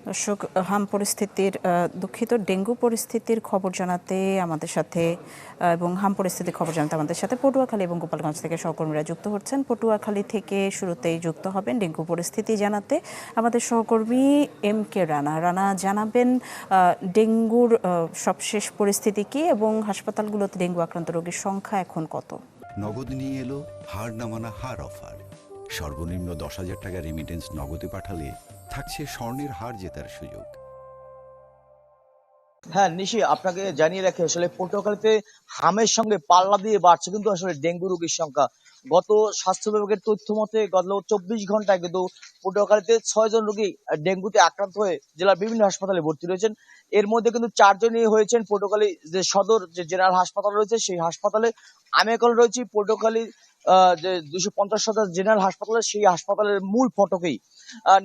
দর্শক, হাম পরিস্থিতির দুঃখিত ডেঙ্গু পরিস্থিতির খবর জানাতে আমাদের সাথে এবং হাম পরিস্থিতির খবর জানাতে আমাদের সাথে পটুয়াখালী এবং গোপালগঞ্জ থেকে সহকর্মীরা যুক্ত হচ্ছেন। পটুয়াখালী থেকে শুরুতেই যুক্ত হবেন ডেঙ্গু পরিস্থিতি জানাতে আমাদের সহকর্মী MK রানা। রানা, জানাবেন ডেঙ্গুর সবশেষ পরিস্থিতি কি এবং হাসপাতালগুলোতে ডেঙ্গু আক্রান্ত রোগীর সংখ্যা এখন কত? নগদ নিয়ে এলো হার না মানা হার অফার। সর্বনিম্ন 10,000 টাকা রেমিটেন্স নগদে পাঠালে থাকছে স্বর্ণের হার জেতার সুযোগ। হ্যাঁ নিশি, আপনাকে জানিয়ে রাখি আসলে পটুয়াখালীতে হামের সঙ্গে পাল্লা দিয়ে বাড়ছে কিন্তু আসলে ডেঙ্গু রোগীর সংখ্যা। গত স্বাস্থ্য বিভাগের তথ্য মতে গত 24 ঘন্টায় কিন্তু পটুয়াখালীতে 6 জন রোগী ডেঙ্গুতে আক্রান্ত হয়ে জেলার বিভিন্ন হাসপাতালে ভর্তি রয়েছেন। এর মধ্যে কিন্তু 4 জনই হয়েছেন পটুয়াখালী যে সদর যে জেনারেল হাসপাতাল রয়েছে সেই হাসপাতালে। আমি এখন রয়েছি পটুয়াখালী যে 250 জেনারেল হাসপাতালে, সেই হাসপাতালের মূল ফটকেই।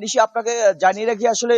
নিশি, আপনাকে জানিয়ে রাখি আসলে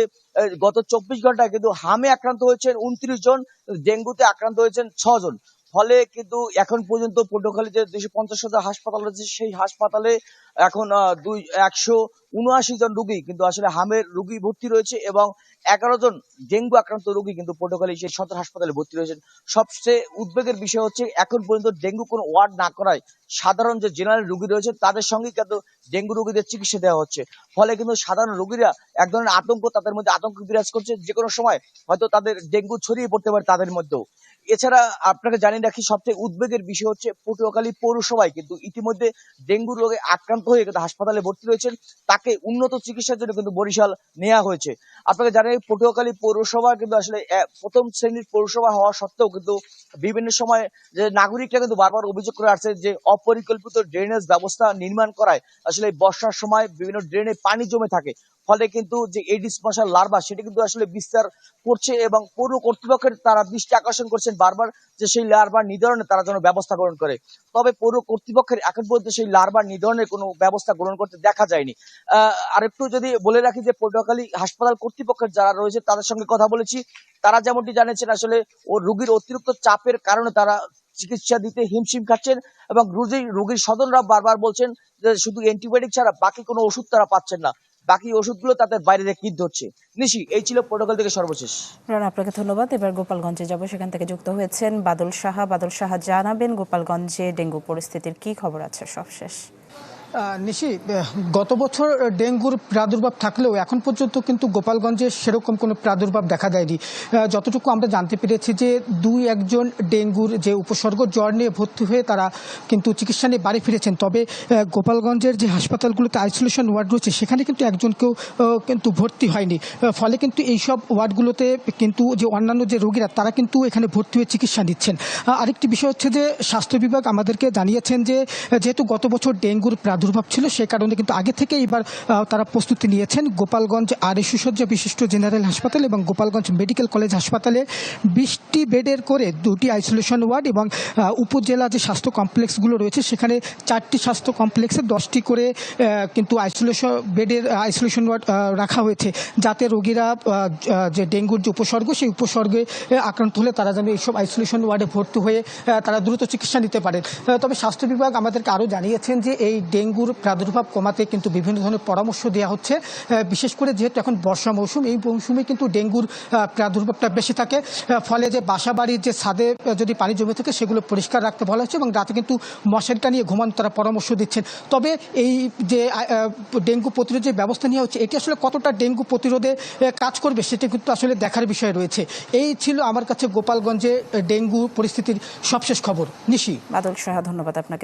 গত 24 ঘন্টায় কিন্তু হামে আক্রান্ত হয়েছেন 29 জন, ডেঙ্গুতে আক্রান্ত হয়েছেন 6 জন। ফলে কিন্তু এখন পর্যন্ত পটুয়াখালী যে 250 হাসপাতাল রয়েছে সেই হাসপাতালে এখন 179 জন রোগী কিন্তু আসলে হামের রোগী ভর্তি রয়েছে এবং 11 জন ডেঙ্গু আক্রান্ত রোগী কিন্তু পটুয়াখালী সেই সদর হাসপাতালে ভর্তি রয়েছেন। সবচেয়ে উদ্বেগের বিষয় হচ্ছে এখন পর্যন্ত ডেঙ্গু কোনো ওয়ার্ড না করায় সাধারণ যে জেনারেল রোগী রয়েছে তাদের সঙ্গে কিন্তু ডেঙ্গু রোগীদের চিকিৎসা দেওয়া হচ্ছে। ফলে কিন্তু সাধারণ রোগীরা এক ধরনের আতঙ্ক, তাদের মধ্যে আতঙ্ক বিরাজ করছে, যে কোনো সময় হয়তো তাদের ডেঙ্গু ছড়িয়ে পড়তে পারে তাদের মধ্যেও। এছাড়া আপনাকে জানিয়ে রাখি সবচেয়ে উদ্বেগের বিষয় হচ্ছে পটুয়াখালী পৌরসভায় কিন্তু ইতিমধ্যে ডেঙ্গু রোগে আক্রান্ত হয়ে কিন্তু হাসপাতালে ভর্তি রয়েছেন, তাকে উন্নত চিকিৎসার জন্য কিন্তু বরিশাল নেওয়া হয়েছে। আপনাকে জানাই পটুয়াখালী পৌরসভা কিন্তু আসলে প্রথম শ্রেণীর পৌরসভা হওয়া সত্ত্বেও কিন্তু বিভিন্ন সময় যে নাগরিকরা কিন্তু বারবার অভিযোগ করে আসছে যে অপরিকল্পিত ড্রেনেজ ব্যবস্থা নির্মাণ করায় আসলে বর্ষার সময় বিভিন্ন ড্রেনে পানি জমে থাকে। ফলে কিন্তু যে এডিস মশার লার্ভা সেটা কিন্তু আসলে বিস্তার করছে এবং পৌর কর্তৃপক্ষের তারা দৃষ্টি আকর্ষণ করছেন বারবার যে সেই লার্ভা নিধনে তারা যেন ব্যবস্থা গ্রহণ করে। তবে পৌর কর্তৃপক্ষের এখন পর্যন্ত সেই লার্ভা নিধনের কোনো ব্যবস্থা গ্রহণ করতে দেখা যায়নি। আরেকটু যদি বলে রাখি যে পটুয়াখালী হাসপাতাল কর্তৃপক্ষের যারা রয়েছে তাদের সঙ্গে কথা বলেছি, তারা যেমনটি জানিয়েছেন আসলে ও রোগীর অতিরিক্ত চাপের কারণে তারা চিকিৎসা দিতে হিমশিম খাচ্ছেন এবং রোগীর স্বজনরা বারবার বলছেন যে শুধু অ্যান্টিবায়োটিক ছাড়া বাকি কোনো ওষুধ তারা পাচ্ছেন না, বাকি ওষুধগুলো তাদের বাইরে রেখে কিনতে হচ্ছে। নিশি, এই ছিল পটুয়াখালী থেকে সর্বশেষ। রানা, আপনাকে ধন্যবাদ। এবার গোপালগঞ্জে যাব, সেখান থেকে যুক্ত হয়েছেন বাদল সাহা। বাদল সাহা, জানাবেন গোপালগঞ্জে ডেঙ্গু পরিস্থিতির কি খবর আছে সবশেষ? নিশি, গত বছর ডেঙ্গুর প্রাদুর্ভাব থাকলেও এখন পর্যন্ত কিন্তু গোপালগঞ্জে সেরকম কোনো প্রাদুর্ভাব দেখা দেয়নি। যতটুকু আমরা জানতে পেরেছি যে 2-1 জন ডেঙ্গুর যে উপসর্গ জ্বর নিয়ে ভর্তি হয়ে তারা কিন্তু চিকিৎসা নিয়ে বাড়ি ফিরেছেন। তবে গোপালগঞ্জের যে হাসপাতালগুলোতে আইসোলেশন ওয়ার্ড রয়েছে সেখানে কিন্তু একজনকেও কিন্তু ভর্তি হয়নি। ফলে কিন্তু এইসব ওয়ার্ডগুলোতে কিন্তু যে অন্যান্য যে রোগীরা তারা কিন্তু এখানে ভর্তি হয়ে চিকিৎসা নিচ্ছেন। আরেকটি বিষয় হচ্ছে যে স্বাস্থ্য বিভাগ আমাদেরকে জানিয়েছেন যে যেহেতু গত বছর ডেঙ্গুর প্রাদুর্ভাব ছিল সে কারণে কিন্তু আগে থেকে এবার তারা প্রস্তুতি নিয়েছেন। গোপালগঞ্জ আড়াইশয্যা বিশিষ্ট জেনারেল হাসপাতাল এবং গোপালগঞ্জ মেডিকেল কলেজ হাসপাতালে 20টি বেডের করে 2টি আইসোলেশন ওয়ার্ড এবং উপজেলা যে স্বাস্থ্য কমপ্লেক্সগুলো রয়েছে সেখানে 4টি স্বাস্থ্য কমপ্লেক্সে 10টি করে কিন্তু আইসোলেশন ওয়ার্ড রাখা হয়েছে, যাতে রোগীরা যে ডেঙ্গুর যে উপসর্গ সেই উপসর্গে আক্রান্ত হলে তারা যেন এইসব আইসোলেশন ওয়ার্ডে ভর্তি হয়ে তারা দ্রুত চিকিৎসা নিতে পারেন। তবে স্বাস্থ্য বিভাগ আমাদেরকে আরও জানিয়েছেন যে এই ডেঙ্গুর প্রাদুর্ভাব কমাতে কিন্তু বিভিন্ন ধরনের পরামর্শ দেওয়া হচ্ছে। বিশেষ করে যেহেতু এখন বর্ষা মৌসুম, এই মৌসুমে কিন্তু ডেঙ্গুর প্রাদুর্ভাবটা বেশি থাকে। ফলে যে বাসাবাড়ির যে ছাদে যদি পানি জমে থাকে সেগুলো পরিষ্কার রাখতে বলা হচ্ছে এবং রাতে কিন্তু মশারিটা নিয়ে ঘুমানো তারা পরামর্শ দিচ্ছেন। তবে এই যে ডেঙ্গু প্রতিরোধ যে ব্যবস্থা নেওয়া হচ্ছে এটি আসলে কতটা ডেঙ্গু প্রতিরোধে কাজ করবে সেটা কিন্তু আসলে দেখার বিষয় রয়েছে। এই ছিল আমার কাছে গোপালগঞ্জে ডেঙ্গু পরিস্থিতির সবশেষ খবর। নিশি। বাদল সাহা, ধন্যবাদ আপনাকে।